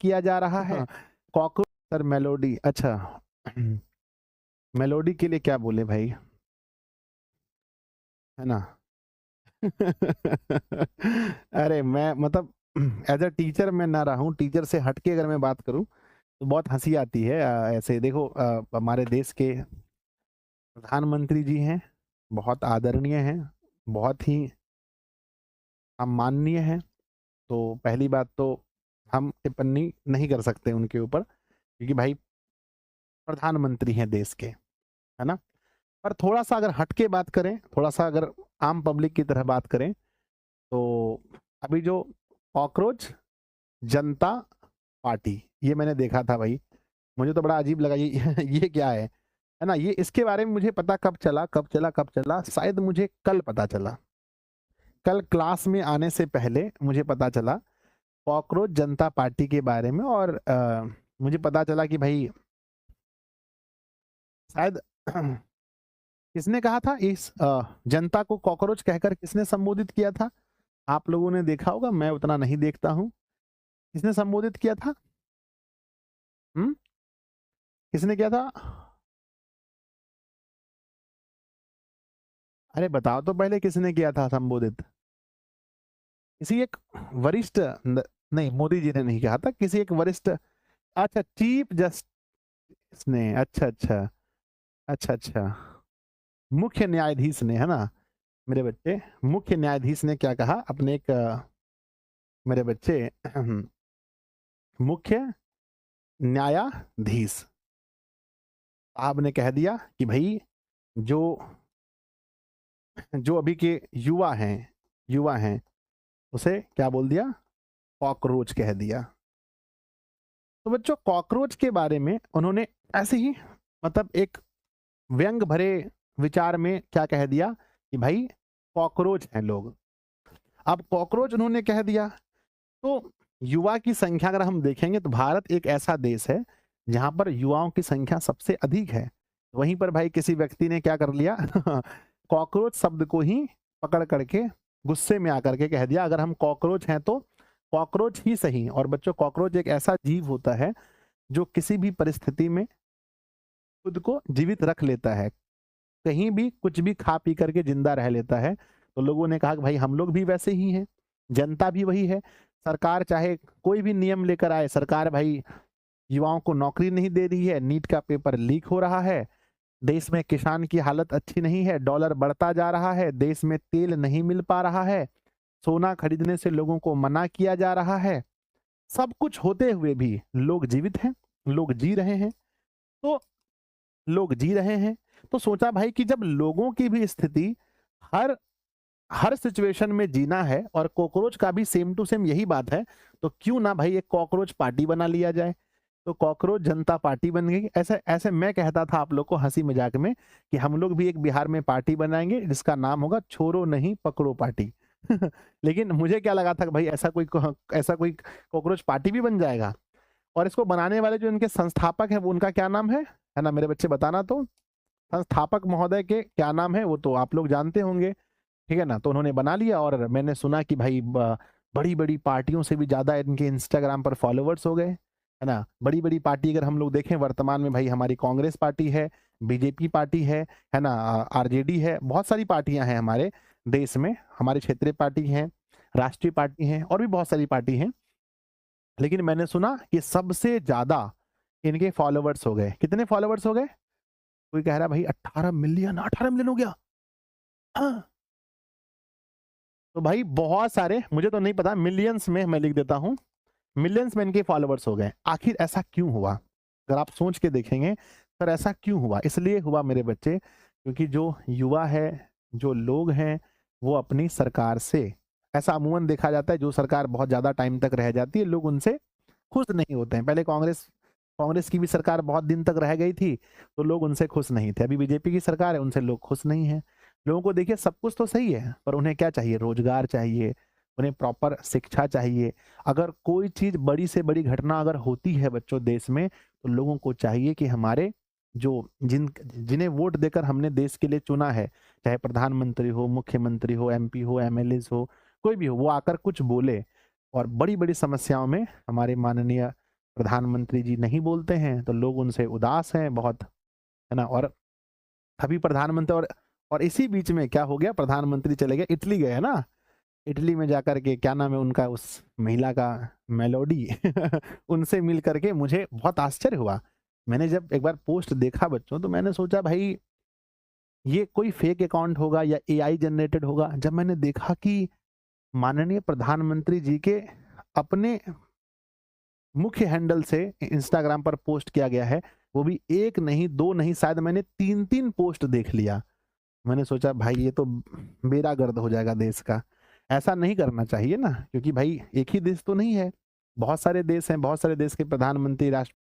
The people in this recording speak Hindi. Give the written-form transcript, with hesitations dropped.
किया जा रहा है। कॉकरोच सर मेलोडी, अच्छा मेलोडी के लिए क्या बोले भाई, है ना। अरे मैं मतलब एज अ टीचर मैं ना रहा हूँ, टीचर से हटके अगर मैं बात करूँ तो बहुत हंसी आती है। ऐसे देखो, हमारे देश के प्रधानमंत्री जी हैं, बहुत आदरणीय हैं, बहुत ही सम्माननीय हैं। तो पहली बात तो हम टिप्पणी नहीं कर सकते उनके ऊपर, क्योंकि भाई प्रधानमंत्री हैं देश के, है ना। पर थोड़ा सा अगर हट के बात करें, थोड़ा सा अगर आम पब्लिक की तरह बात करें, तो अभी जो कॉकरोच जनता पार्टी, ये मैंने देखा था भाई, मुझे तो बड़ा अजीब लगा ये ये क्या है ना। ये इसके बारे में मुझे पता कब चला, शायद मुझे कल पता चला, कल क्लास में आने से पहले मुझे पता चला कॉकरोच जनता पार्टी के बारे में। और मुझे पता चला कि भाई शायद किसने कहा था इस जनता को कॉकरोच कहकर, किसने संबोधित किया था, आप लोगों ने देखा होगा, मैं उतना नहीं देखता हूं। किसने संबोधित किया था? हम्म, किसने किया था? अरे बताओ तो पहले, किसने किया था संबोधित? किसी एक वरिष्ठ नहीं, मोदी जी ने नहीं कहा था, किसी एक वरिष्ठ, अच्छा चीफ जस्टिस ने, अच्छा, मुख्य न्यायाधीश ने, है ना मेरे बच्चे। मुख्य न्यायाधीश ने क्या कहा अपने एक मेरे बच्चे मुख्य न्यायाधीश साहब ने कह दिया कि भाई जो जो अभी के युवा हैं उसे क्या बोल दिया, कॉकरोच कह दिया। तो बच्चों कॉकरोच के बारे में उन्होंने ऐसे ही मतलब एक व्यंग भरे विचार में क्या कह दिया कि भाई कॉकरोच हैं लोग। अब कॉकरोच उन्होंने कह दिया, तो युवा की संख्या अगर हम देखेंगे तो भारत एक ऐसा देश है जहां पर युवाओं की संख्या सबसे अधिक है। वहीं पर भाई किसी व्यक्ति ने क्या कर लिया कॉकरोच शब्द को ही पकड़ करके गुस्से में आकर के कह दिया अगर हम कॉकरोच हैं तो कॉकरोच ही सही। और बच्चों कॉकरोच एक ऐसा जीव होता है जो किसी भी परिस्थिति में खुद को जीवित रख लेता है, कहीं भी कुछ भी खा पी करके जिंदा रह लेता है। तो लोगों ने कहा कि भाई हम लोग भी वैसे ही हैं, जनता भी वही है। सरकार चाहे कोई भी नियम लेकर आए, सरकार भाई युवाओं को नौकरी नहीं दे रही है, नीट का पेपर लीक हो रहा है, देश में किसान की हालत अच्छी नहीं है, डॉलर बढ़ता जा रहा है, देश में तेल नहीं मिल पा रहा है, सोना खरीदने से लोगों को मना किया जा रहा है। सब कुछ होते हुए भी लोग जीवित हैं, लोग जी रहे हैं। तो लोग जी रहे हैं, तो सोचा भाई कि जब लोगों की भी स्थिति हर हर सिचुएशन में जीना है और कॉकरोच का भी सेम टू सेम यही बात है, तो क्यों ना भाई एक कॉकरोच पार्टी बना लिया जाए। तो कॉकरोच जनता पार्टी बन गई। ऐसे ऐसे मैं कहता था आप लोग को हंसी मजाक में कि हम लोग भी एक बिहार में पार्टी बनाएंगे जिसका नाम होगा छोरो नहीं पकड़ो पार्टी। लेकिन मुझे क्या लगा था कि भाई ऐसा कोई कॉकरोच पार्टी भी बन जाएगा। और इसको बनाने वाले जो इनके संस्थापक हैं वो, उनका क्या नाम है ना मेरे बच्चे, बताना तो। संस्थापक महोदय के क्या नाम है वो तो आप लोग जानते होंगे, ठीक है ना। तो उन्होंने बना लिया और मैंने सुना कि भाई बड़ी बड़ी पार्टियों से भी ज्यादा इनके इंस्टाग्राम पर फॉलोवर्स हो गए, है ना। बड़ी बड़ी पार्टी अगर हम लोग देखें वर्तमान में भाई, हमारी कांग्रेस पार्टी है, बीजेपी पार्टी है ना, आरजेडी है, बहुत सारी पार्टियां हैं हमारे देश में, हमारी क्षेत्रीय पार्टी है, राष्ट्रीय पार्टी है, और भी बहुत सारी पार्टी हैं। लेकिन मैंने सुना कि सबसे ज्यादा इनके फॉलोवर्स हो गए। कितने फॉलोवर्स हो गए? कोई कह रहा है भाई 18 मिलियन, 18 मिलियन हो गया। हाँ। तो भाई बहुत सारे, मुझे तो नहीं पता, मिलियंस में मैं लिख देता हूं, मिलियंस में इनके फॉलोवर्स हो गए। आखिर ऐसा क्यों हुआ? अगर आप सोच के देखेंगे सर ऐसा क्यों हुआ, इसलिए हुआ मेरे बच्चे क्योंकि जो युवा है, जो लोग हैं, वो अपनी सरकार से, ऐसा अमूमन देखा जाता है जो सरकार बहुत ज्यादा टाइम तक रह जाती है लोग उनसे खुश नहीं होते हैं। पहले कांग्रेस कांग्रेस की भी सरकार बहुत दिन तक रह गई थी तो लोग उनसे खुश नहीं थे। अभी बीजेपी की सरकार है, उनसे लोग खुश नहीं है। लोगों को देखिए सब कुछ तो सही है पर उन्हें क्या चाहिए, रोजगार चाहिए, उन्हें प्रॉपर शिक्षा चाहिए। अगर कोई चीज बड़ी से बड़ी घटना अगर होती है बच्चों देश में, तो लोगों को चाहिए कि हमारे जो जिन्हें वोट देकर हमने देश के लिए चुना है, चाहे प्रधानमंत्री हो, मुख्यमंत्री हो, एमपी हो, एमएलए हो, कोई भी हो, वो आकर कुछ बोले और बड़ी बड़ी समस्याओं में हमारे माननीय प्रधानमंत्री जी नहीं बोलते हैं तो लोग उनसे उदास हैं बहुत, है ना? और अभी प्रधानमंत्री और इसी बीच में क्या हो गया, प्रधानमंत्री चले गए, इटली गए, है ना? इटली में जाकर के क्या नाम है उनका, उस महिला का, मेलोडी उनसे मिल करके मुझे बहुत आश्चर्य हुआ। मैंने जब एक बार पोस्ट देखा बच्चों, तो मैंने सोचा भाई ये कोई फेक अकाउंट होगा या एआई जनरेटेड होगा। जब मैंने देखा कि माननीय प्रधानमंत्री जी के अपने मुख्य हैंडल से इंस्टाग्राम पर पोस्ट किया गया है, वो भी एक नहीं, दो नहीं, शायद मैंने 3-3 पोस्ट देख लिया। मैंने सोचा भाई ये तो बेड़ा गर्द हो जाएगा देश का। ऐसा नहीं करना चाहिए ना, क्योंकि भाई एक ही देश तो नहीं है, बहुत सारे देश हैं, बहुत सारे देश के प्रधानमंत्री, राष्ट्र